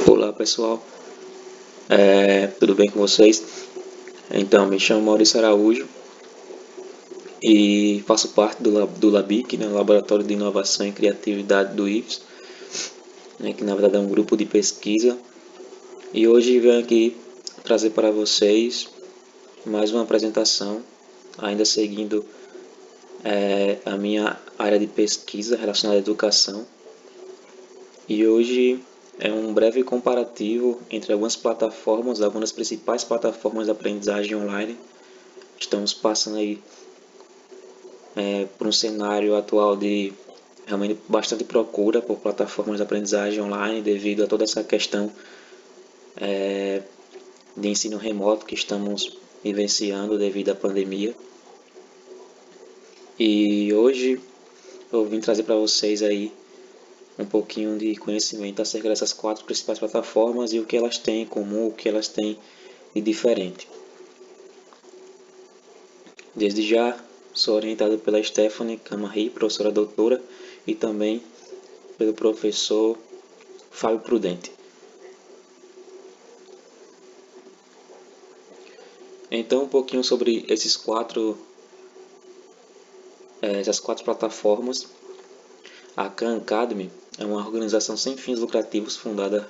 Olá pessoal, tudo bem com vocês? Então, me chamo Maurício Araújo e faço parte do LABIC, né, Laboratório de Inovação e Criatividade do IFES, né, que na verdade é um grupo de pesquisa. E hoje venho aqui trazer para vocês mais uma apresentação, ainda seguindo a minha área de pesquisa relacionada à educação. E hoje é um breve comparativo entre algumas das principais plataformas de aprendizagem online. Estamos passando aí por um cenário atual de realmente bastante procura por plataformas de aprendizagem online devido a toda essa questão de ensino remoto que estamos vivenciando devido à pandemia. E hoje eu vim trazer para vocês aí um pouquinho de conhecimento acerca dessas 4 principais plataformas e o que elas têm em comum, o que elas têm de diferente. Desde já, sou orientado pela Stephanie Camarri, professora doutora, e também pelo professor Fábio Prudente. Então, um pouquinho sobre essas 4 plataformas. A Khan Academy é uma organização sem fins lucrativos fundada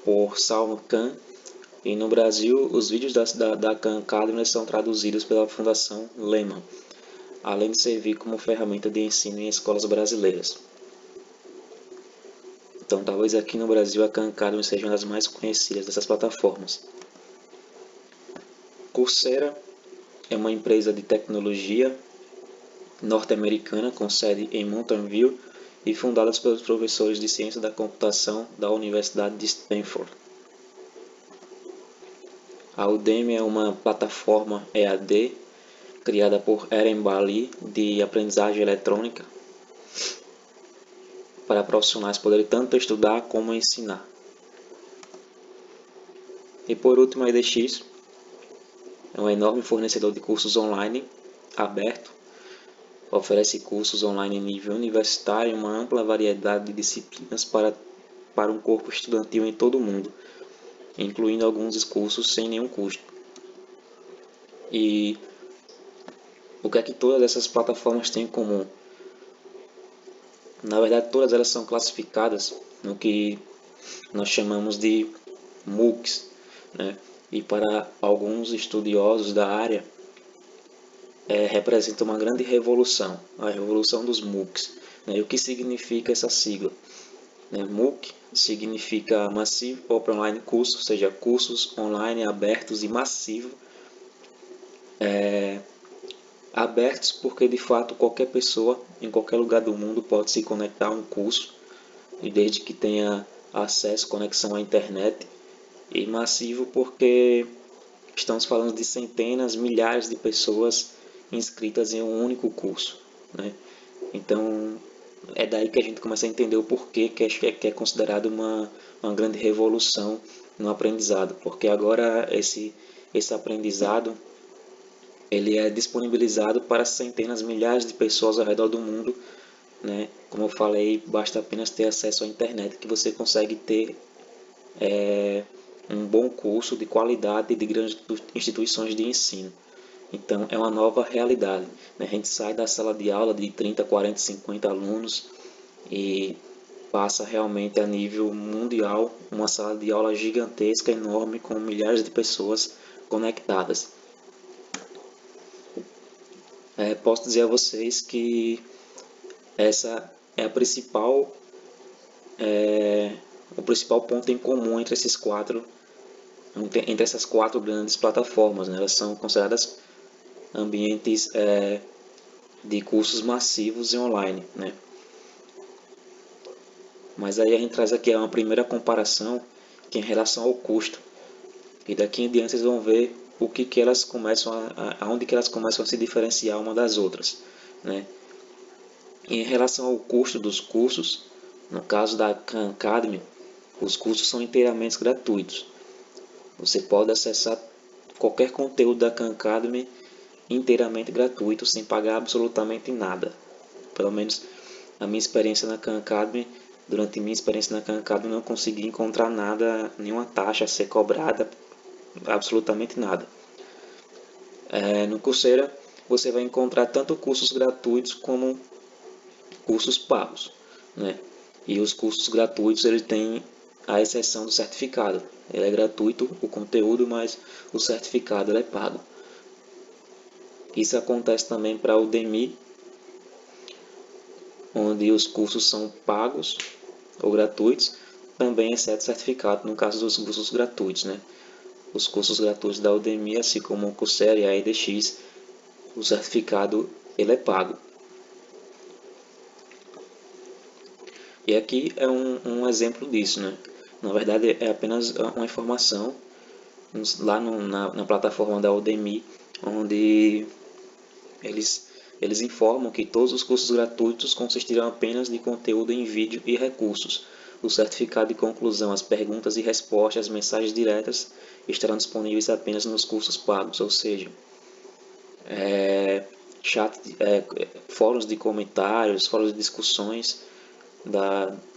por Salman Khan, e no Brasil os vídeos da Khan Academy são traduzidos pela Fundação Lehman, além de servir como ferramenta de ensino em escolas brasileiras. Então, talvez aqui no Brasil a Khan Academy seja uma das mais conhecidas dessas plataformas. Coursera é uma empresa de tecnologia norte-americana com sede em Mountain View e fundada pelos professores de ciência da computação da Universidade de Stanford. A Udemy é uma plataforma EAD criada por Eren Bali de aprendizagem eletrônica para profissionais poderem tanto estudar como ensinar. E por último, a edX é um enorme fornecedor de cursos online aberto, oferece cursos online em nível universitário e uma ampla variedade de disciplinas para um corpo estudantil em todo o mundo, incluindo alguns cursos sem nenhum custo. E o que é que todas essas plataformas têm em comum? Na verdade, todas elas são classificadas no que nós chamamos de MOOCs, né? E para alguns estudiosos da área, representa uma grande revolução, a revolução dos MOOCs. Né? E o que significa essa sigla? MOOC significa Massive Open Online Course, ou seja, cursos online abertos e massivos. Abertos porque de fato qualquer pessoa em qualquer lugar do mundo pode se conectar a um curso, e desde que tenha acesso, conexão à internet. E massivo porque estamos falando de centenas, milhares de pessoas inscritas em um único curso, né? Então é daí que a gente começa a entender o porquê que é considerado uma grande revolução no aprendizado, porque agora esse aprendizado ele é disponibilizado para centenas, milhares de pessoas ao redor do mundo, né? Como eu falei, basta apenas ter acesso à internet que você consegue ter um bom curso de qualidade de grandes instituições de ensino. Então é uma nova realidade, né? A gente sai da sala de aula de 30, 40, 50 alunos e passa realmente a nível mundial, uma sala de aula gigantesca, enorme, com milhares de pessoas conectadas. Posso dizer a vocês que essa é o principal ponto em comum entre essas 4 grandes plataformas, né? Elas são consideradas ambientes de cursos massivos e online, né? Mas aí a gente traz aqui uma primeira comparação que é em relação ao custo, e daqui em diante vocês vão ver o que elas começam aonde que elas começam a se diferenciar uma das outras, né? Em relação ao custo dos cursos, no caso da Khan Academy, os cursos são inteiramente gratuitos. Você pode acessar qualquer conteúdo da Khan Academy inteiramente gratuito, sem pagar absolutamente nada. Pelo menos a minha experiência na Khan Academy durante minha experiência na Khan Academy, não consegui encontrar nada, nenhuma taxa a ser cobrada, absolutamente nada. No Coursera você vai encontrar tanto cursos gratuitos como cursos pagos, né? E os cursos gratuitos eles têm a exceção do certificado. Ele é gratuito o conteúdo, mas o certificado ele é pago. Isso acontece também para o Udemy, onde os cursos são pagos ou gratuitos, também exceto certificado no caso dos cursos gratuitos, né? Os cursos gratuitos da Udemy, assim como o Coursera e a edX, o certificado ele é pago. E aqui é um exemplo disso, né? Na verdade é apenas uma informação lá na plataforma da Udemy, onde eles informam que todos os cursos gratuitos consistirão apenas de conteúdo em vídeo e recursos. O certificado de conclusão, as perguntas e respostas, as mensagens diretas estarão disponíveis apenas nos cursos pagos, ou seja, chat, fóruns de comentários, fóruns de discussões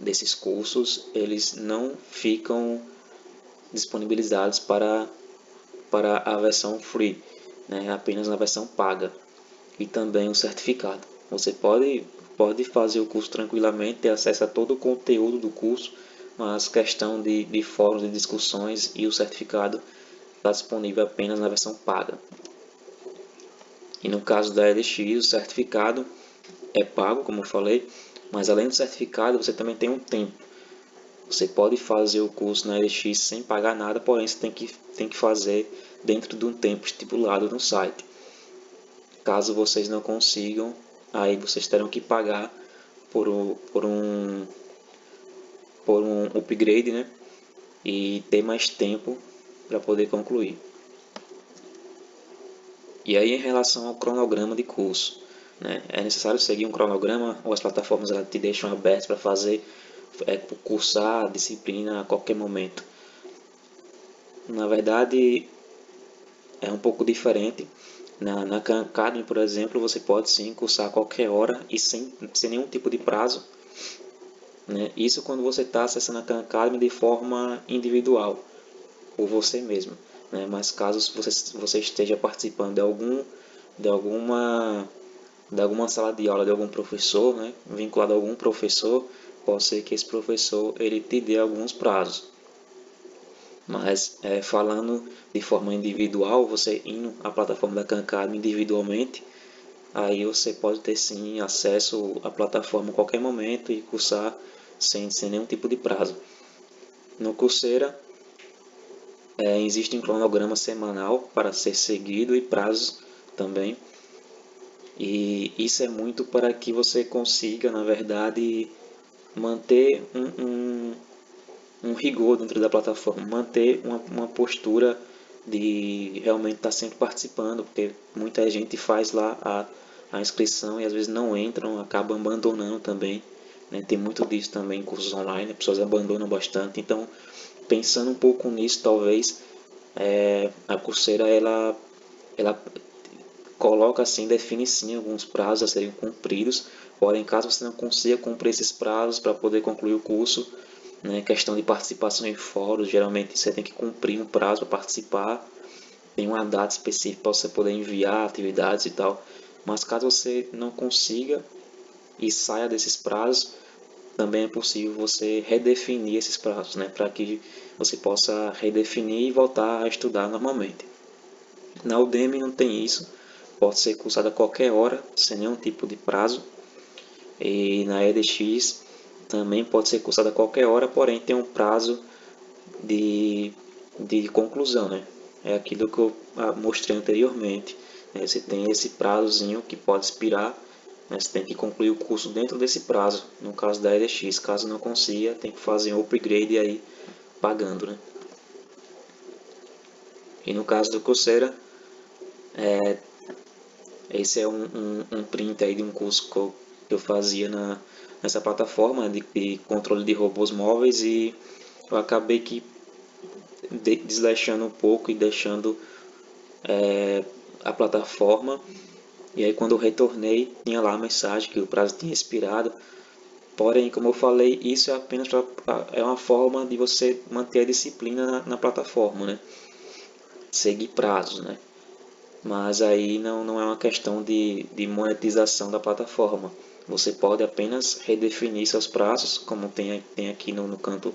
desses cursos, eles não ficam disponibilizados para a versão free, né? Apenas na versão paga. E também o certificado. Você pode fazer o curso tranquilamente, ter acesso a todo o conteúdo do curso, mas questão de fóruns de discussões e o certificado está disponível apenas na versão paga. E no caso da LX, o certificado é pago, como eu falei, mas além do certificado, você também tem um tempo. Você pode fazer o curso na LX sem pagar nada, porém você tem que fazer dentro de um tempo estipulado no site. Caso vocês não consigam, aí vocês terão que pagar por um upgrade, né? E ter mais tempo para poder concluir. E aí em relação ao cronograma de curso, né? É necessário seguir um cronograma ou as plataformas elas te deixam aberto para fazer cursar a disciplina a qualquer momento? Na verdade é um pouco diferente. Na Khan Academy, por exemplo, você pode sim cursar a qualquer hora e sem nenhum tipo de prazo, né? Isso quando você está acessando a Khan Academy de forma individual, por você mesmo, né? Mas caso você esteja participando de alguma sala de aula de algum professor, né? Vinculado a algum professor, pode ser que esse professor ele te dê alguns prazos. Mas falando de forma individual, você indo à plataforma da Khan Academy individualmente, aí você pode ter sim acesso à plataforma a qualquer momento e cursar sem nenhum tipo de prazo. No Coursera existe um cronograma semanal para ser seguido e prazos também. E isso é muito para que você consiga, na verdade, manter um rigor dentro da plataforma, manter uma postura de realmente estar sempre participando, porque muita gente faz lá a inscrição e às vezes não entram, acabam abandonando também, né? Tem muito disso também em cursos online, as pessoas abandonam bastante. Então, pensando um pouco nisso, talvez a Coursera ela coloca assim, define sim alguns prazos a serem cumpridos, porém caso você não consiga cumprir esses prazos para poder concluir o curso, né, questão de participação em fóruns, geralmente você tem que cumprir um prazo para participar, tem uma data específica para você poder enviar atividades e tal, mas caso você não consiga e saia desses prazos, também é possível você redefinir esses prazos, né, para que você possa redefinir e voltar a estudar normalmente. Na Udemy não tem isso, pode ser cursado a qualquer hora, sem nenhum tipo de prazo. E na edX também pode ser cursado a qualquer hora, porém tem um prazo de conclusão, né? É aquilo que eu mostrei anteriormente. Você tem esse prazozinho que pode expirar, né? Você tem que concluir o curso dentro desse prazo. No caso da edX, caso não consiga, tem que fazer um upgrade aí pagando, né? E no caso do Coursera, esse é um print aí de um curso que eu fazia nessa plataforma de controle de robôs móveis e eu acabei que desleixando um pouco e deixando a plataforma. E aí quando eu retornei, tinha lá a mensagem que o prazo tinha expirado. Porém, como eu falei, isso é apenas é uma forma de você manter a disciplina na plataforma, né? Seguir prazos, né? Mas aí não é uma questão de monetização da plataforma. Você pode apenas redefinir seus prazos, como tem aqui no canto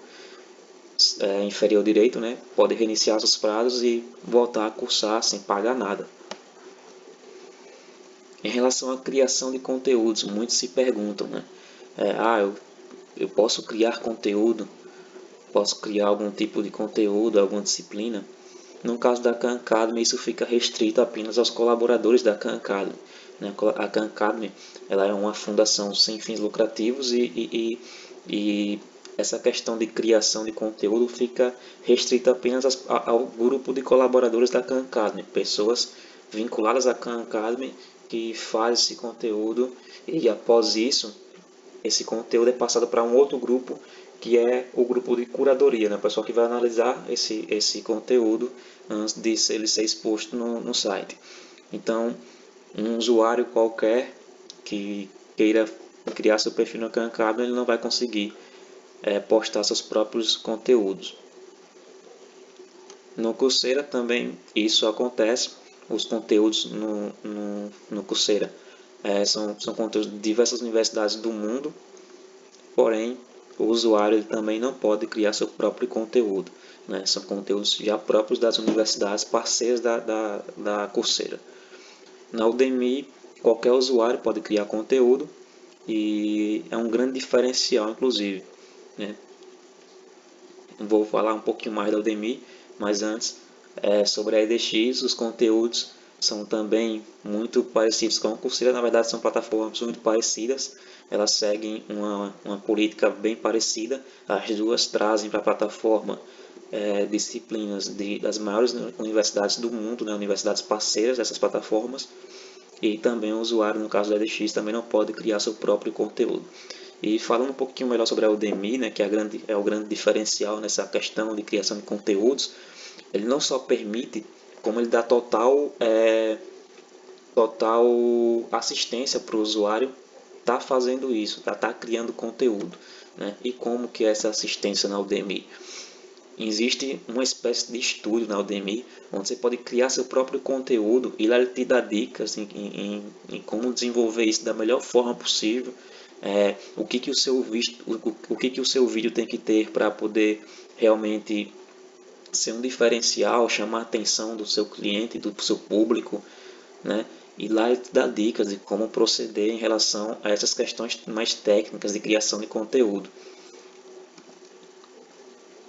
inferior direito, né? Pode reiniciar seus prazos e voltar a cursar sem pagar nada. Em relação à criação de conteúdos, muitos se perguntam, né? Eu posso criar conteúdo? Posso criar algum tipo de conteúdo, alguma disciplina? No caso da Khan Academy, isso fica restrito apenas aos colaboradores da Khan Academy, né? A Khan Academy ela é uma fundação sem fins lucrativos e essa questão de criação de conteúdo fica restrita apenas ao grupo de colaboradores da Khan Academy, pessoas vinculadas à Khan Academy que fazem esse conteúdo e após isso esse conteúdo é passado para um outro grupo, que é o grupo de curadoria, né? O pessoal que vai analisar esse conteúdo antes de ele ser exposto no site. Então, um usuário qualquer que queira criar seu perfil no Khan Academy, ele não vai conseguir postar seus próprios conteúdos. No Coursera também isso acontece. Os conteúdos no Coursera são conteúdos de diversas universidades do mundo. Porém, o usuário ele também não pode criar seu próprio conteúdo, né? São conteúdos já próprios das universidades parceiras da Coursera. Na Udemy, qualquer usuário pode criar conteúdo e é um grande diferencial, inclusive, né? Vou falar um pouquinho mais da Udemy, mas antes, sobre a EDX, os conteúdos são também muito parecidos com a Coursera. Na verdade, são plataformas muito parecidas, elas seguem uma política bem parecida. As duas trazem para a plataforma disciplinas das maiores universidades do mundo, né, universidades parceiras dessas plataformas, e também o usuário, no caso da EDX, também não pode criar seu próprio conteúdo. E falando um pouquinho melhor sobre a Udemy, né, que é o grande diferencial nessa questão de criação de conteúdos, ele não só permite, como ele dá total assistência para o usuário estar fazendo isso, tá criando conteúdo, né? E como que é essa assistência na Udemy? Existe uma espécie de estúdio na Udemy, onde você pode criar seu próprio conteúdo e lá ele te dá dicas em como desenvolver isso da melhor forma possível. O que o seu vídeo tem que ter para poder realmente ser um diferencial, chamar a atenção do seu cliente, do seu público, né? E lá ele te dá dicas de como proceder em relação a essas questões mais técnicas de criação de conteúdo.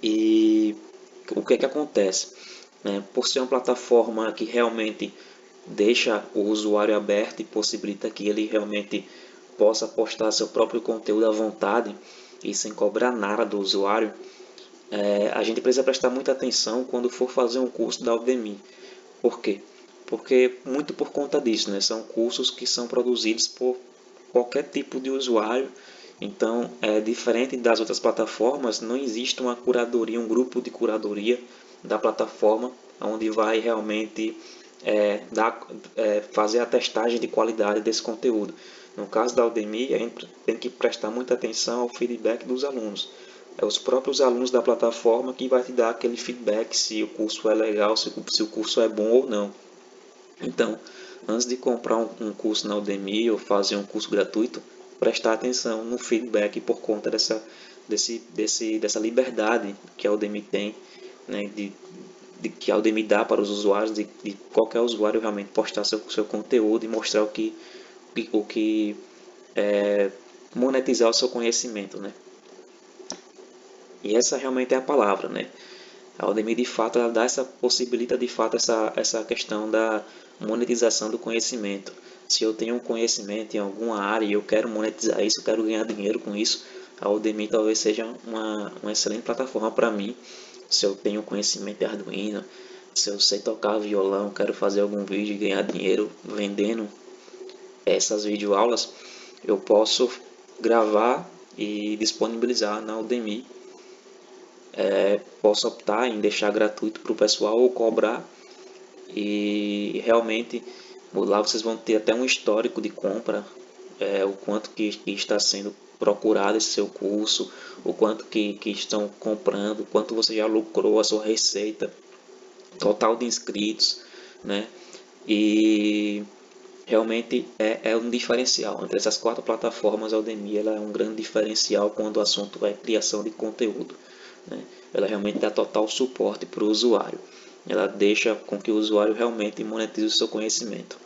E o que é que acontece? Por ser uma plataforma que realmente deixa o usuário aberto e possibilita que ele realmente possa postar seu próprio conteúdo à vontade e sem cobrar nada do usuário, a gente precisa prestar muita atenção quando for fazer um curso da Udemy. Por quê? Porque muito por conta disso, né? São cursos que são produzidos por qualquer tipo de usuário. Então, diferente das outras plataformas, não existe uma curadoria, um grupo de curadoria da plataforma, onde vai realmente fazer a testagem de qualidade desse conteúdo. No caso da Udemy, a gente tem que prestar muita atenção ao feedback dos alunos. É os próprios alunos da plataforma que vai te dar aquele feedback se o curso é legal, se o curso é bom ou não. Então, antes de comprar um curso na Udemy ou fazer um curso gratuito, prestar atenção no feedback por conta dessa liberdade que a Udemy tem, né, que a Udemy dá para os usuários, de qualquer usuário realmente postar seu conteúdo e mostrar monetizar o seu conhecimento, né? E essa realmente é a palavra, né? A Udemy, de fato, ela possibilita de fato essa questão da monetização do conhecimento. Se eu tenho um conhecimento em alguma área e eu quero monetizar isso, eu quero ganhar dinheiro com isso, a Udemy talvez seja uma excelente plataforma para mim. Se eu tenho conhecimento de Arduino, se eu sei tocar violão, quero fazer algum vídeo e ganhar dinheiro vendendo essas videoaulas, eu posso gravar e disponibilizar na Udemy. Posso optar em deixar gratuito para o pessoal ou cobrar, e realmente lá vocês vão ter até um histórico de compra o quanto que está sendo procurado esse seu curso, o quanto que estão comprando, o quanto você já lucrou, a sua receita, total de inscritos, né? E realmente é um diferencial. Entre essas 4 plataformas, a Udemy ela é um grande diferencial quando o assunto é criação de conteúdo, né? Ela realmente dá total suporte para o usuário. Ela deixa com que o usuário realmente monetize o seu conhecimento.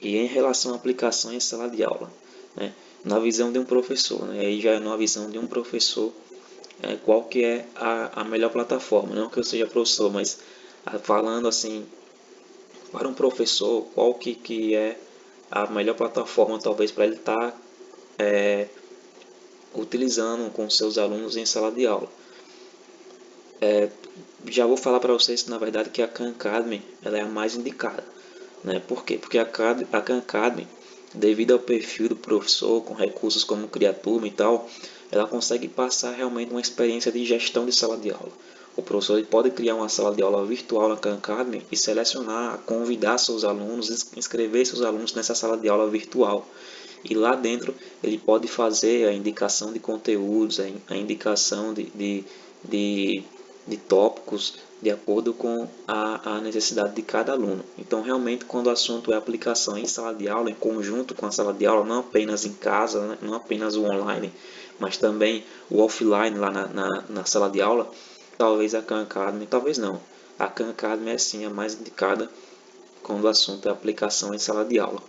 E em relação à aplicação em sala de aula, né? Na visão de um professor, né? Aí já é na visão de um professor, qual que é a melhor plataforma. Não que eu seja professor, mas falando assim, para um professor, qual que é a melhor plataforma talvez para ele estar utilizando com seus alunos em sala de aula. Já vou falar para vocês que na verdade que a Khan Academy ela é a mais indicada, né? Por quê? Porque a Khan Academy, devido ao perfil do professor, com recursos como criar turma e tal, ela consegue passar realmente uma experiência de gestão de sala de aula. O professor ele pode criar uma sala de aula virtual na Khan Academy e selecionar, convidar seus alunos, inscrever seus alunos nessa sala de aula virtual. E lá dentro ele pode fazer a indicação de conteúdos, a indicação de, de tópicos de acordo com a necessidade de cada aluno. Então, realmente, quando o assunto é aplicação em sala de aula, em conjunto com a sala de aula, não apenas em casa, né, não apenas o online, mas também o offline lá na sala de aula, talvez a Khan Academy, talvez não. A Khan Academy é sim a mais indicada quando o assunto é aplicação em sala de aula.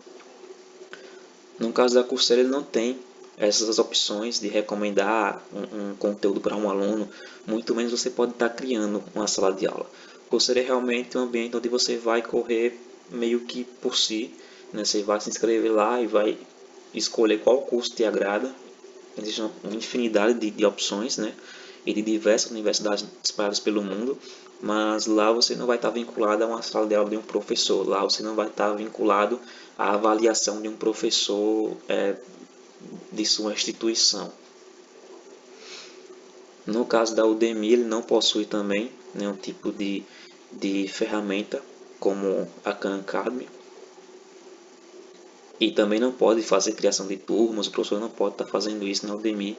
No caso da Coursera, ele não tem essas opções de recomendar um conteúdo para um aluno, muito menos você pode estar criando uma sala de aula. Coursera é realmente um ambiente onde você vai correr meio que por si, né? Você vai se inscrever lá e vai escolher qual curso te agrada. Existe uma infinidade de opções, né? E de diversas universidades espalhadas pelo mundo, mas lá você não vai estar vinculado a uma sala de aula de um professor, lá você não vai estar vinculado à avaliação de um professor de sua instituição. No caso da Udemy, ele não possui também nenhum tipo de ferramenta como a Khan Academy, e também não pode fazer criação de turmas, o professor não pode estar fazendo isso na Udemy,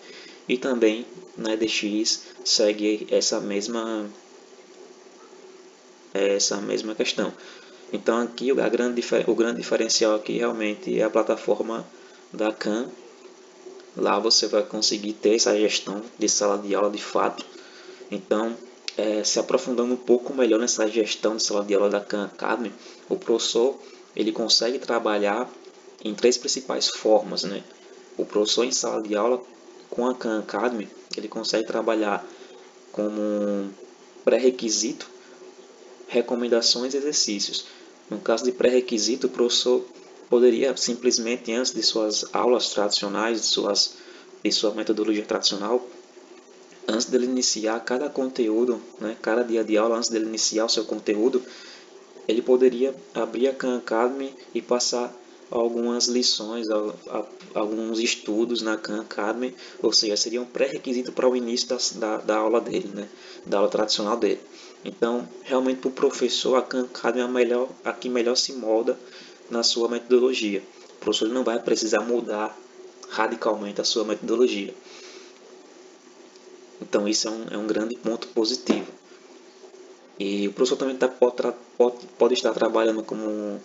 e também na edX segue essa mesma questão. Então aqui o grande diferencial aqui realmente é a plataforma da Khan. Lá você vai conseguir ter essa gestão de sala de aula de fato. Então, se aprofundando um pouco melhor nessa gestão de sala de aula da Khan Academy, o professor ele consegue trabalhar em 3 principais formas, né? O professor em sala de aula com a Khan Academy, ele consegue trabalhar como um pré-requisito, recomendações e exercícios. No caso de pré-requisito, o professor poderia simplesmente, antes de suas aulas tradicionais, de sua metodologia tradicional, antes dele iniciar cada conteúdo, né, cada dia de aula, antes dele iniciar o seu conteúdo, ele poderia abrir a Khan Academy e passar algumas lições, alguns estudos na Khan Academy, ou seja, seria um pré-requisito para o início da aula dele, né, da aula tradicional dele. Então, realmente para o professor, a Khan Academy é a que melhor se molda na sua metodologia. O professor não vai precisar mudar radicalmente a sua metodologia. Então, isso é um grande ponto positivo. E o professor também pode estar trabalhando como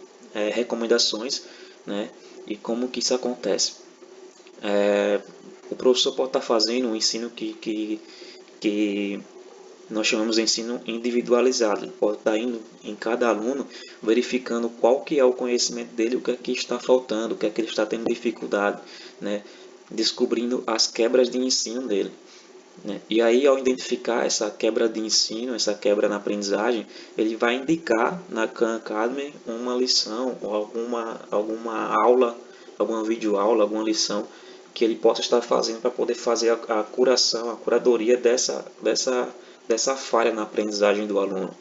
recomendações, né? E como que isso acontece. O professor pode estar fazendo um ensino que nós chamamos de ensino individualizado. Ele pode estar indo em cada aluno, verificando qual que é o conhecimento dele, o que é que está faltando, o que é que ele está tendo dificuldade, né? Descobrindo as quebras de ensino dele, né? E aí, ao identificar essa quebra de ensino, essa quebra na aprendizagem, ele vai indicar na Khan Academy uma lição, ou alguma aula, alguma videoaula, alguma lição que ele possa estar fazendo para poder fazer a curação, a curadoria dessa falha na aprendizagem do aluno.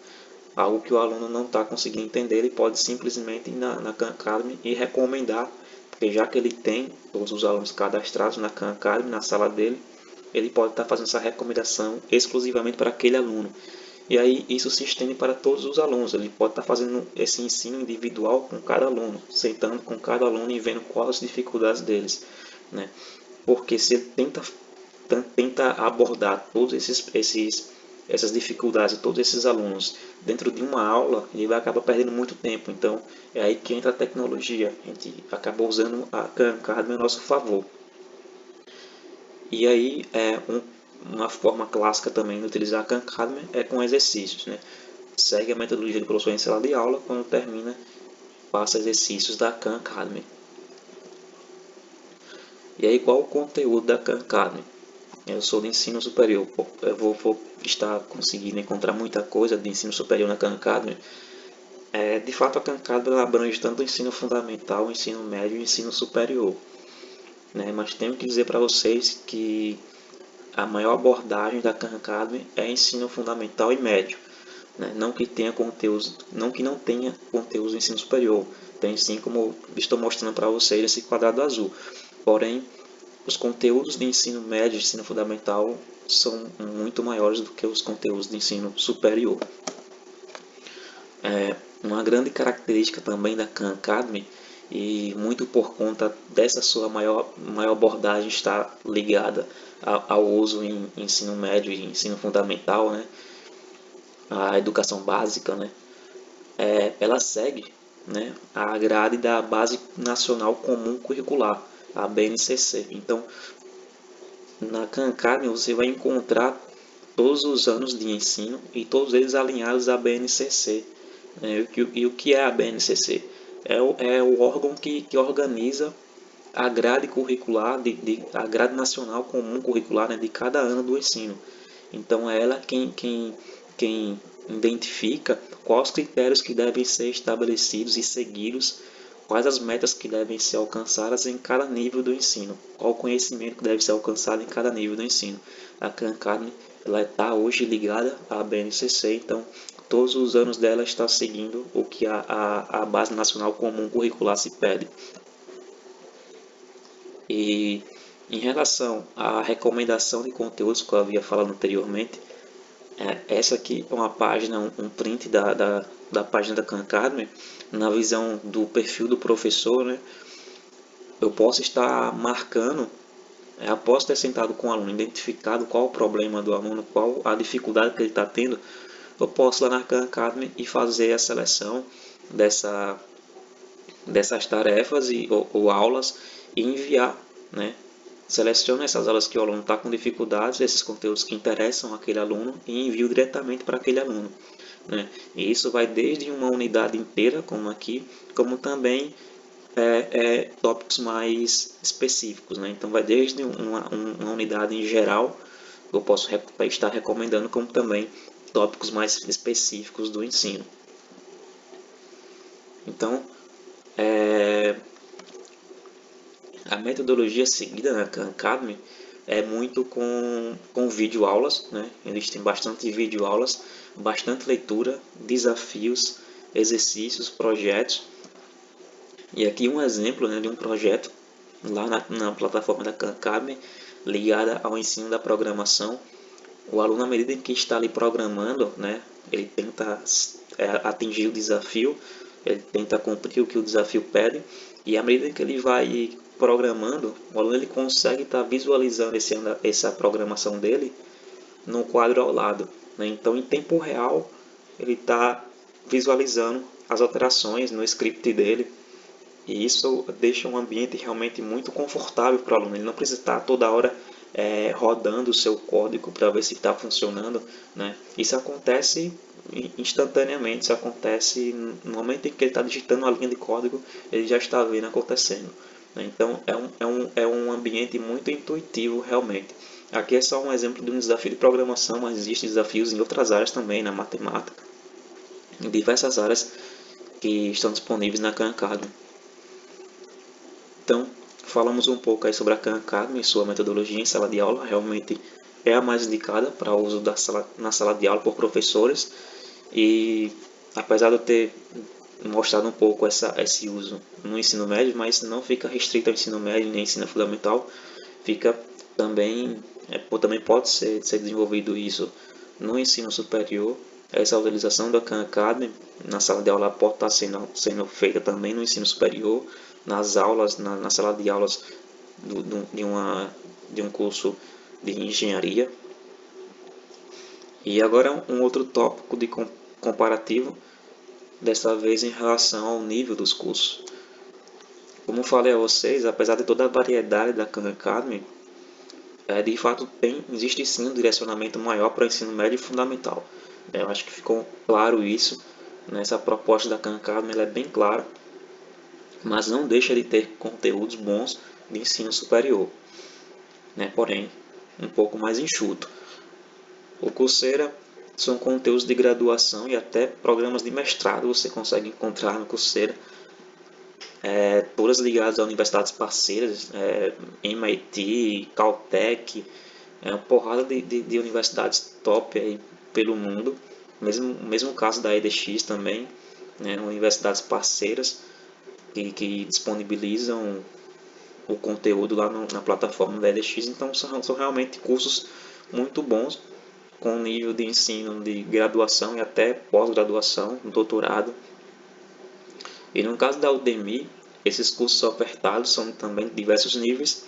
Algo que o aluno não está conseguindo entender, ele pode simplesmente ir na Khan Academy e recomendar, porque já que ele tem todos os alunos cadastrados na Khan Academy, na sala dele, ele pode estar fazendo essa recomendação exclusivamente para aquele aluno. E aí isso se estende para todos os alunos. Ele pode estar fazendo esse ensino individual com cada aluno, sentando com cada aluno e vendo quais as dificuldades deles, né? Porque se ele tenta abordar todos essas dificuldades de todos esses alunos dentro de uma aula, ele vai acabar perdendo muito tempo. Então é aí que entra a tecnologia. A gente acaba usando a Khan Academy a nosso favor. E aí uma forma clássica também de utilizar a Khan Academy é com exercícios, né? Segue a metodologia do professor em sala de aula, quando termina, passa exercícios da Khan Academy. E aí qual o conteúdo da Khan Academy? Eu sou de ensino superior, eu vou estar conseguindo encontrar muita coisa de ensino superior na Khan Academy. De fato, a Khan Academy abrange tanto o ensino fundamental, o ensino médio e o ensino superior, né? Mas tenho que dizer para vocês que a maior abordagem da Khan Academy é ensino fundamental e médio, né? Não que tenha conteúdos, não que não tenha conteúdos do ensino superior, tem sim, como estou mostrando para vocês esse quadrado azul. Porém, os conteúdos de ensino médio e ensino fundamental são muito maiores do que os conteúdos de ensino superior. Uma grande característica também da Khan Academy, e muito por conta dessa sua maior abordagem está ligada ao uso em ensino médio e ensino fundamental, né? A educação básica, né? Ela segue, né, a grade da Base Nacional Comum Curricular, a BNCC. Então, na Khan Academy você vai encontrar todos os anos de ensino e todos eles alinhados à BNCC. E o que é a BNCC? É o órgão que organiza a grade curricular, a grade nacional comum curricular, né, de cada ano do ensino. Então é ela quem identifica quais os critérios que devem ser estabelecidos e seguidos, quais as metas que devem ser alcançadas em cada nível do ensino, qual o conhecimento que deve ser alcançado em cada nível do ensino. A Khan Academy está hoje ligada à BNCC, então todos os anos dela está seguindo o que a Base Nacional Comum Curricular se pede. E em relação à recomendação de conteúdos que eu havia falado anteriormente, essa aqui é uma página, um print da página da Khan Academy, na visão do perfil do professor, né? Eu posso estar marcando, após ter sentado com o aluno, identificado qual o problema do aluno, qual a dificuldade que ele está tendo, eu posso ir lá na Khan Academy e fazer a seleção dessas tarefas ou aulas e enviar, né? Seleciono essas aulas que o aluno está com dificuldades, esses conteúdos que interessam aquele aluno e envio diretamente para aquele aluno, né? E isso vai desde uma unidade inteira, como aqui, como também tópicos mais específicos, né? Então vai desde uma unidade em geral, eu posso estar recomendando, como também tópicos mais específicos do ensino. Então, a metodologia seguida na Khan Academy é muito com videoaulas, né? Existem bastante videoaulas, bastante leitura, desafios, exercícios, projetos. E aqui um exemplo, né, de um projeto lá na plataforma da Khan Academy ligada ao ensino da programação. O aluno, à medida em que está ali programando, né, ele tenta atingir o desafio, ele tenta cumprir o que o desafio pede, e à medida que ele vai programando, o aluno ele consegue estar visualizando essa programação dele no quadro ao lado, né? Então, em tempo real, ele está visualizando as alterações no script dele, e isso deixa um ambiente realmente muito confortável para o aluno. Ele não precisa estar toda hora rodando o seu código para ver se está funcionando, né? Isso acontece instantaneamente, isso acontece no momento em que ele está digitando uma linha de código, ele já está vendo acontecendo, né? Então é um ambiente muito intuitivo realmente. Aqui é só um exemplo de um desafio de programação, mas existem desafios em outras áreas também, na matemática, em diversas áreas que estão disponíveis na Khan Academy. Então, falamos um pouco aí sobre a Khan Academy e sua metodologia em sala de aula. Realmente é a mais indicada para o uso na sala de aula por professores. E apesar de eu ter mostrado um pouco esse uso no ensino médio, mas não fica restrito ao ensino médio nem ao ensino fundamental, fica também pode ser desenvolvido isso no ensino superior essa utilização da Khan Academy na sala de aula pode estar sendo feita também no ensino superior, nas aulas, na sala de aulas de um curso de engenharia. E agora um outro tópico de comparativo, dessa vez em relação ao nível dos cursos. Como falei a vocês, apesar de toda a variedade da Khan Academy, de fato existe sim um direcionamento maior para o ensino médio e fundamental. Eu acho que ficou claro isso. Nessa proposta da Khan Academy, ela é bem clara, mas não deixa de ter conteúdos bons de ensino superior, né? Porém, um pouco mais enxuto. O Coursera são conteúdos de graduação e até programas de mestrado você consegue encontrar no Coursera, todas ligadas a universidades parceiras, MIT, Caltech, uma porrada de universidades top aí pelo mundo, mesmo caso da EDX também, né, universidades parceiras que disponibilizam o conteúdo lá na plataforma da EDX, então são realmente cursos muito bons, com nível de ensino de graduação e até pós-graduação, doutorado. E no caso da Udemy, esses cursos ofertados são também de diversos níveis,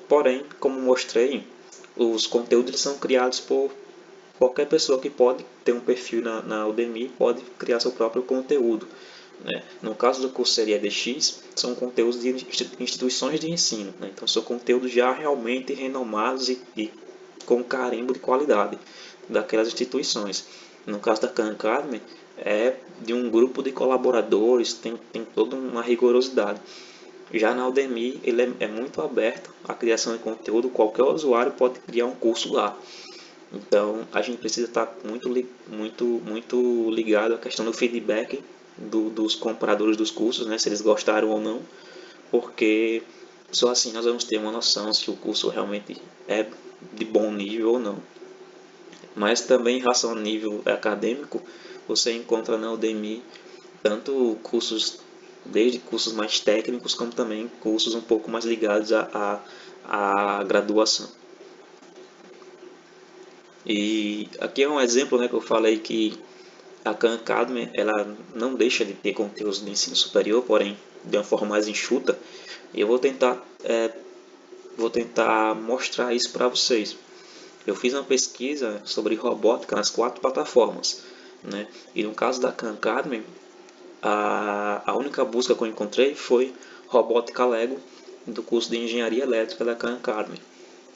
porém, como mostrei, os conteúdos são criados por qualquer pessoa que pode ter um perfil na Udemy, pode criar seu próprio conteúdo, né? No caso do Coursera e EDX, são conteúdos de instituições de ensino, né? Então são conteúdos já realmente renomados e com carimbo de qualidade daquelas instituições. No caso da Khan Academy, é de um grupo de colaboradores, tem toda uma rigorosidade. Já na Udemy, ele é muito aberto à criação de conteúdo, qualquer usuário pode criar um curso lá. Então, a gente precisa estar muito ligado à questão do feedback dos compradores dos cursos, né, se eles gostaram ou não, porque só assim nós vamos ter uma noção se o curso realmente é de bom nível ou não. Mas também em relação ao nível acadêmico, você encontra na Udemy tanto cursos, desde cursos mais técnicos, como também cursos um pouco mais ligados à graduação. E aqui é um exemplo, né, que eu falei que a Khan Academy ela não deixa de ter conteúdos de ensino superior, porém de uma forma mais enxuta. E eu vou tentar mostrar isso para vocês. Eu fiz uma pesquisa sobre robótica nas 4 plataformas, né? E no caso da Khan Academy, a única busca que eu encontrei foi robótica Lego do curso de engenharia elétrica da Khan Academy.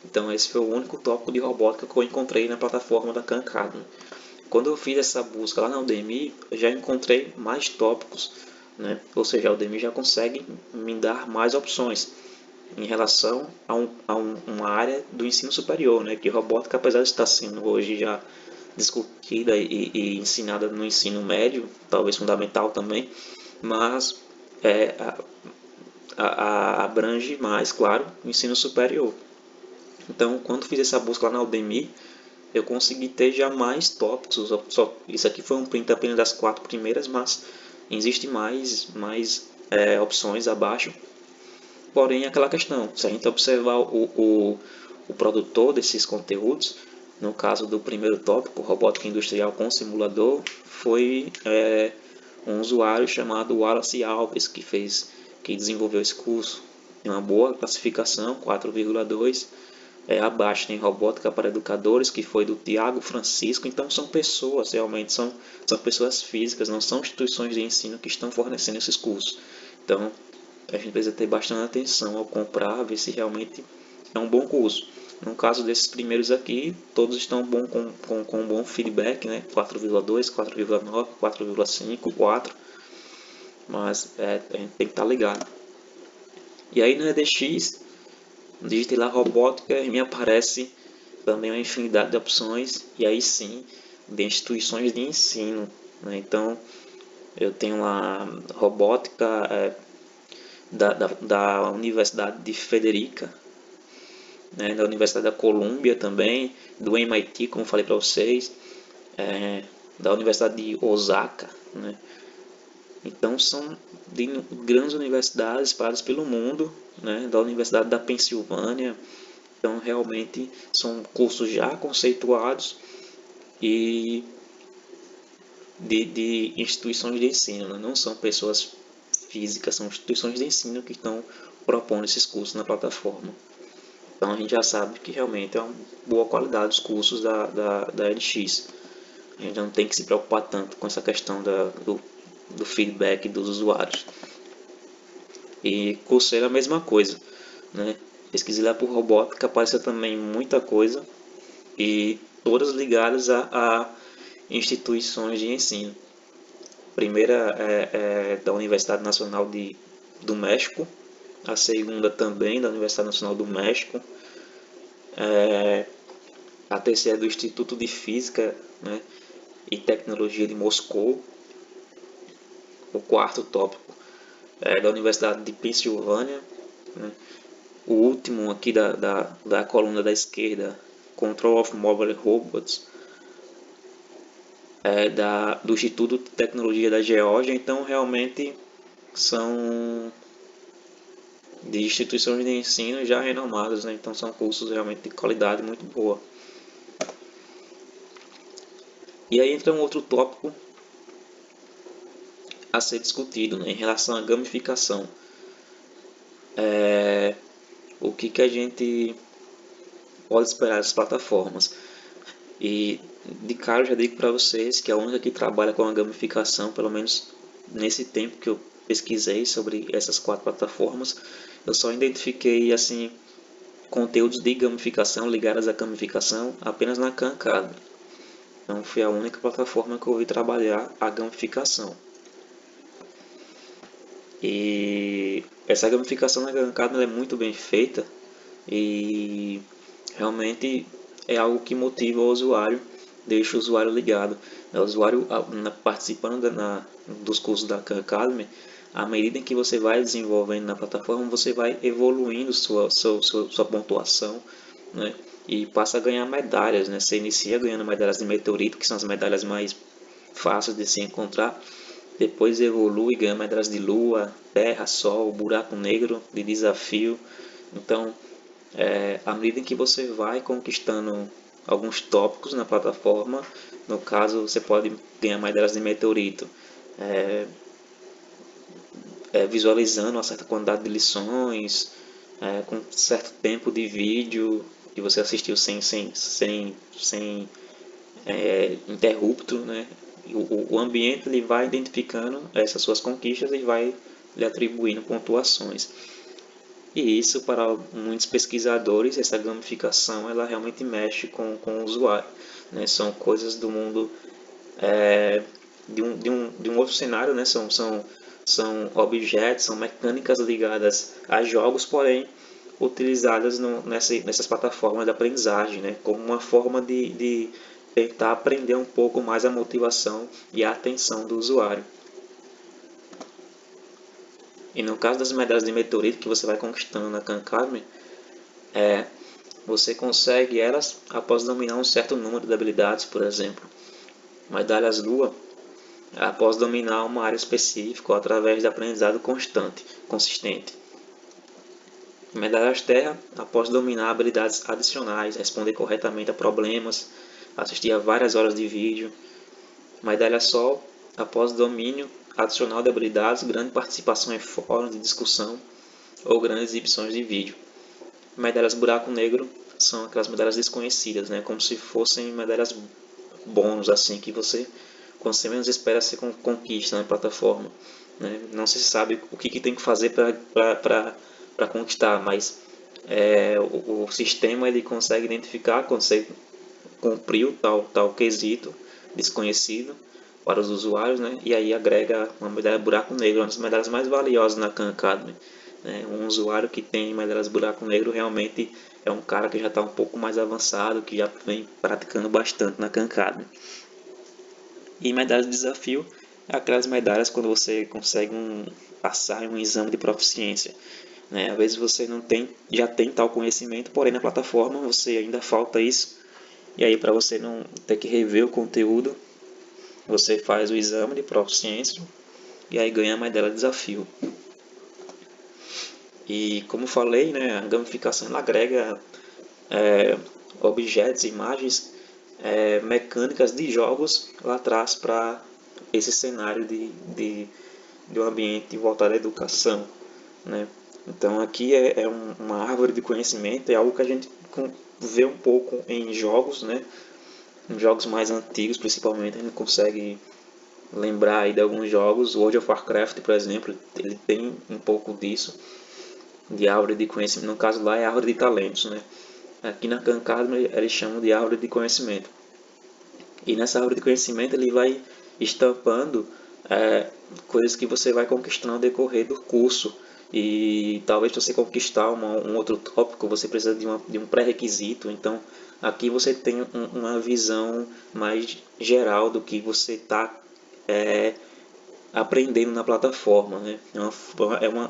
Então esse foi o único tópico de robótica que eu encontrei na plataforma da Khan Academy. Quando eu fiz essa busca lá na Udemy, eu já encontrei mais tópicos, né? Ou seja, a Udemy já consegue me dar mais opções em relação uma área do ensino superior, né? Que robótica, apesar de estar sendo hoje já discutida e ensinada no ensino médio, talvez fundamental também, mas é, abrange mais, claro, o ensino superior. Então, quando fiz essa busca lá na Udemy, eu consegui ter já mais tópicos. Isso aqui foi um print apenas das 4 primeiras, mas existe mais opções abaixo. Porém, aquela questão, se a gente observar o produtor desses conteúdos, no caso do primeiro tópico, robótica industrial com simulador, foi um usuário chamado Wallace Alves, que desenvolveu esse curso. Tem uma boa classificação, 4,2. Abaixo tem robótica para educadores, que foi do Tiago Francisco. Então são pessoas, realmente são pessoas físicas, não são instituições de ensino que estão fornecendo esses cursos. Então a gente precisa ter bastante atenção ao comprar, ver se realmente é um bom curso. No caso desses primeiros aqui, todos estão com um bom feedback, né? 4,2, 4,9, 4,5, 4. Mas a gente tem que estar ligado. E aí no EDX, digitei lá robótica e me aparece também uma infinidade de opções. E aí sim, de instituições de ensino, né? Então eu tenho lá robótica da Universidade de Frederica, né, da Universidade da Colômbia também, do MIT, como falei para vocês, da Universidade de Osaka, né? Então são de grandes universidades espalhadas pelo mundo, né, da Universidade da Pensilvânia. Então realmente são cursos já conceituados e de instituições de ensino, né? Não são pessoas físicas, são instituições de ensino que estão propondo esses cursos na plataforma. Então a gente já sabe que realmente é uma boa qualidade os cursos da LX. A gente não tem que se preocupar tanto com essa questão do feedback dos usuários. E Coursera é a mesma coisa, né? Pesquisei lá por robótica, apareceu também muita coisa e todas ligadas a instituições de ensino. A primeira é da Universidade Nacional do México, a segunda também da Universidade Nacional do México, a terceira é do Instituto de Física, né, e Tecnologia de Moscou, o quarto tópico é da Universidade de Pensilvânia, né, o último aqui da coluna da esquerda, Control of Mobile Robots, do Instituto de Tecnologia da Geórgia. Então realmente são de instituições de ensino já renomadas, né? Então são cursos realmente de qualidade muito boa. E aí entra um outro tópico a ser discutido, né, em relação à gamificação. O que a gente pode esperar das plataformas? E de cara eu já digo para vocês que a única que trabalha com a gamificação, pelo menos nesse tempo que eu pesquisei sobre essas 4 plataformas, eu só identifiquei assim conteúdos de gamificação ligados à gamificação apenas na Khan Academy. Então foi a única plataforma que eu ouvi trabalhar a gamificação. E essa gamificação na Khan Academy é muito bem feita e realmente é algo que motiva o usuário, deixa o usuário ligado. O usuário participando dos cursos da Khan Academy, à medida em que você vai desenvolvendo na plataforma, você vai evoluindo sua pontuação, né? E passa a ganhar medalhas, né? Você inicia ganhando medalhas de meteorito, que são as medalhas mais fáceis de se encontrar. Depois evolui, ganha medalhas de lua, terra, sol, buraco negro, de desafio. Então, à medida em que você vai conquistando alguns tópicos na plataforma, no caso você pode ganhar medalhas de meteorito, visualizando uma certa quantidade de lições, com certo tempo de vídeo que você assistiu sem interrupto, né? O ambiente ele vai identificando essas suas conquistas e vai lhe atribuindo pontuações. E isso, para muitos pesquisadores, essa gamificação ela realmente mexe com o usuário, né? São coisas do mundo de um outro cenário, né? São objetos, são mecânicas ligadas a jogos, porém utilizadas nessas plataformas de aprendizagem, né? Como uma forma de tentar aprender um pouco mais a motivação e a atenção do usuário. E no caso das medalhas de meteorito que você vai conquistando na Khan Academy, você consegue elas após dominar um certo número de habilidades, por exemplo. Medalhas Lua, após dominar uma área específica ou através de aprendizado consistente. Medalhas Terra, após dominar habilidades adicionais, responder corretamente a problemas, assistir a várias horas de vídeo. Medalha Sol, após domínio adicional de habilidades, grande participação em fóruns de discussão ou grandes exibições de vídeo. Medalhas Buraco Negro são aquelas medalhas desconhecidas, né? Como se fossem medalhas bônus, assim, que você, quando você menos espera, você conquista na plataforma, né? Não se sabe o que tem que fazer para conquistar, mas o sistema ele consegue identificar quando você cumpriu tal quesito desconhecido para os usuários, né? E aí agrega uma medalha buraco negro, uma das medalhas mais valiosas na Khan Academy, né? Um usuário que tem medalhas buraco negro realmente é um cara que já está um pouco mais avançado, que já vem praticando bastante na Khan Academy. E medalhas de desafio é aquelas medalhas quando você consegue passar em um exame de proficiência, né? Às vezes você já tem tal conhecimento, porém na plataforma você ainda falta isso. E aí, para você não ter que rever o conteúdo, você faz o exame de proficiência e aí ganha a medalha de desafio. E como falei, né, a gamificação ela agrega objetos, imagens, mecânicas de jogos lá atrás para esse cenário de um ambiente voltado à educação, né? Então aqui é uma árvore de conhecimento, é algo que a gente vê um pouco em jogos, né? Em jogos mais antigos, principalmente, a gente consegue lembrar aí de alguns jogos. World of Warcraft, por exemplo, ele tem um pouco disso, de árvore de conhecimento. No caso lá é árvore de talentos, né? Aqui na Khan Academy eles chamam de árvore de conhecimento. E nessa árvore de conhecimento ele vai estampando coisas que você vai conquistando ao decorrer do curso. E talvez você conquistar um outro tópico, você precisa de um pré-requisito. Então aqui você tem uma visão mais geral do que você está aprendendo na plataforma, né?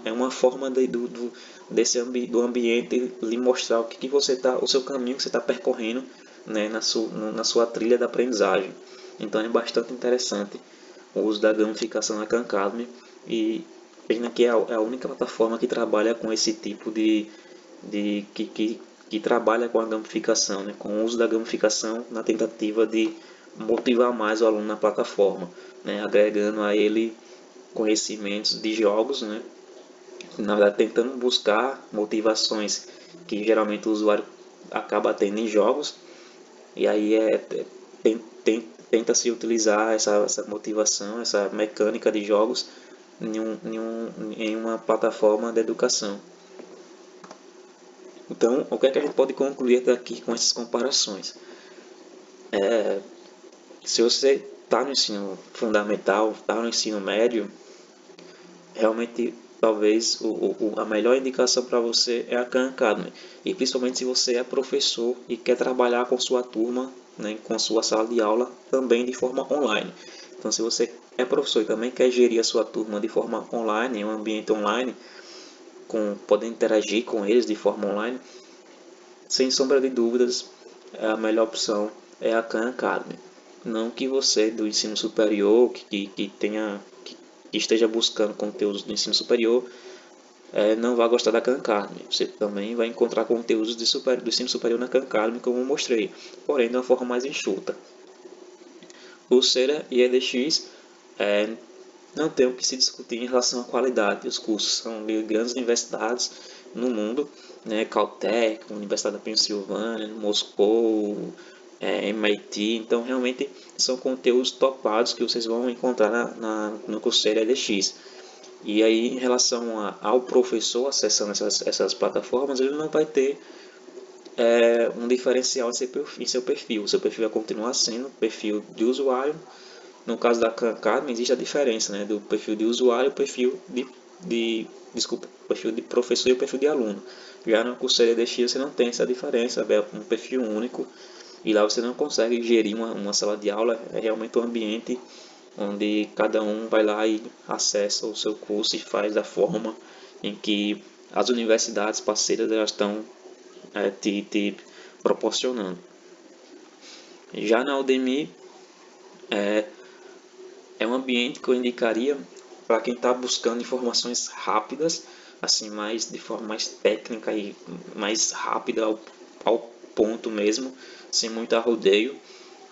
É uma forma do ambiente lhe mostrar o que você tá, o seu caminho que você está percorrendo, né, na sua trilha da aprendizagem. Então é bastante interessante o uso da gamificação na Khan Academy, e pena que é a única plataforma que trabalha com esse tipo que trabalha com a gamificação, né, com o uso da gamificação na tentativa de motivar mais o aluno na plataforma, né, agregando a ele conhecimentos de jogos, né, na verdade tentando buscar motivações que geralmente o usuário acaba tendo em jogos, e aí tenta-se utilizar essa motivação, essa mecânica de jogos em uma plataforma de educação. Então, o que é que a gente pode concluir daqui com essas comparações? Se você está no ensino fundamental, está no ensino médio, realmente talvez a melhor indicação para você é a Khan Academy. E principalmente se você é professor e quer trabalhar com sua turma, né, com sua sala de aula também de forma online. Então se você é professor e também quer gerir a sua turma de forma online, em um ambiente online, podendo interagir com eles de forma online, sem sombra de dúvidas, a melhor opção é a Khan Academy. Não que você do ensino superior, que esteja buscando conteúdos do ensino superior, não vai gostar da Khan Academy. Você também vai encontrar conteúdos do ensino superior na Khan Academy, como eu mostrei, porém de uma forma mais enxuta. Coursera e edX não tem o que se discutir em relação à qualidade. Os cursos são de grandes universidades no mundo, né? Caltech, Universidade da Pensilvânia, Moscou, MIT. Então, realmente são conteúdos topados que vocês vão encontrar no Coursera edX. E aí, em relação ao professor acessando essas plataformas, ele não vai ter um diferencial em seu perfil. O seu perfil vai continuar sendo perfil de usuário. No caso da Khan Academy, existe a diferença, né, do perfil de usuário e o perfil desculpa, perfil de professor e o perfil de aluno. Já no Coursera EDX você não tem essa diferença, é um perfil único, e lá você não consegue gerir uma sala de aula, é realmente um ambiente onde cada um vai lá e acessa o seu curso e faz da forma em que as universidades parceiras elas estão te proporcionando. Já na Udemy é um ambiente que eu indicaria para quem está buscando informações rápidas, assim mais de forma mais técnica e mais rápida ao ponto mesmo, sem muito arrodeio,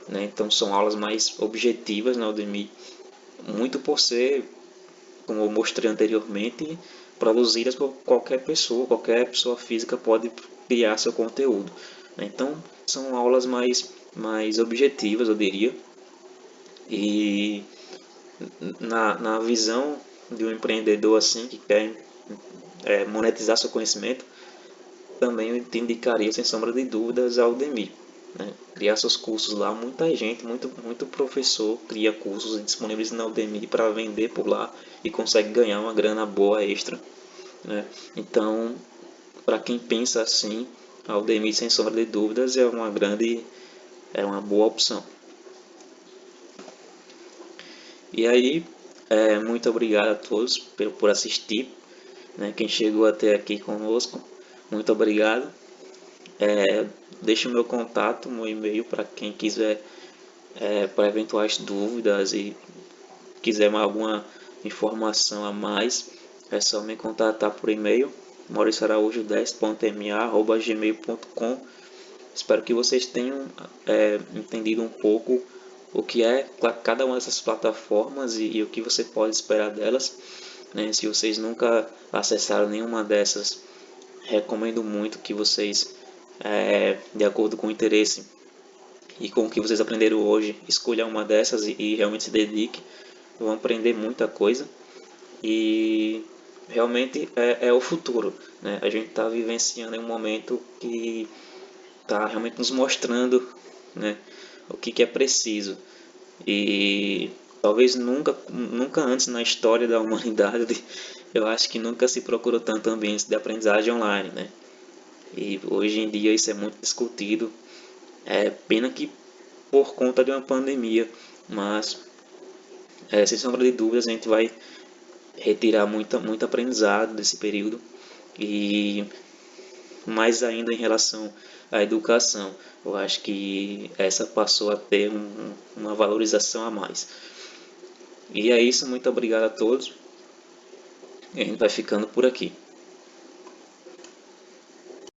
né? Então são aulas mais objetivas na Udemy, muito por ser, como eu mostrei anteriormente, produzidas por qualquer pessoa física pode criar seu conteúdo, né? Então são aulas mais objetivas, eu diria, e na visão de um empreendedor assim que quer monetizar seu conhecimento, também eu te indicaria sem sombra de dúvidas a Udemy, né? Criar seus cursos lá, muita gente, muito professor cria cursos disponíveis na Udemy para vender por lá e consegue ganhar uma grana boa extra, né? Então, para quem pensa assim, a Udemy sem sombra de dúvidas é uma boa opção. E aí, muito obrigado a todos por assistir, né? Quem chegou até aqui conosco, muito obrigado. Deixe o meu contato, meu e-mail para quem quiser, para eventuais dúvidas e quiser alguma informação a mais, é só me contatar por e-mail, mauricioaraújo10.ma@gmail.com. Espero que vocês tenham entendido um pouco o que é cada uma dessas plataformas e o que você pode esperar delas, né? Se vocês nunca acessaram nenhuma dessas, recomendo muito que vocês, de acordo com o interesse e com o que vocês aprenderam hoje, escolham uma dessas e realmente se dedique. Vão aprender muita coisa e realmente é o futuro, né? A gente está vivenciando em um momento que está realmente nos mostrando, né, o que é preciso. E talvez nunca antes na história da humanidade, eu acho que nunca se procurou tanto ambientes de aprendizagem online, né? E hoje em dia isso é muito discutido. É pena que por conta de uma pandemia, mas sem sombra de dúvidas a gente vai retirar muito aprendizado desse período e mais ainda em relação à educação. Eu acho que essa passou a ter uma valorização a mais. E é isso, muito obrigado a todos. E a gente vai ficando por aqui.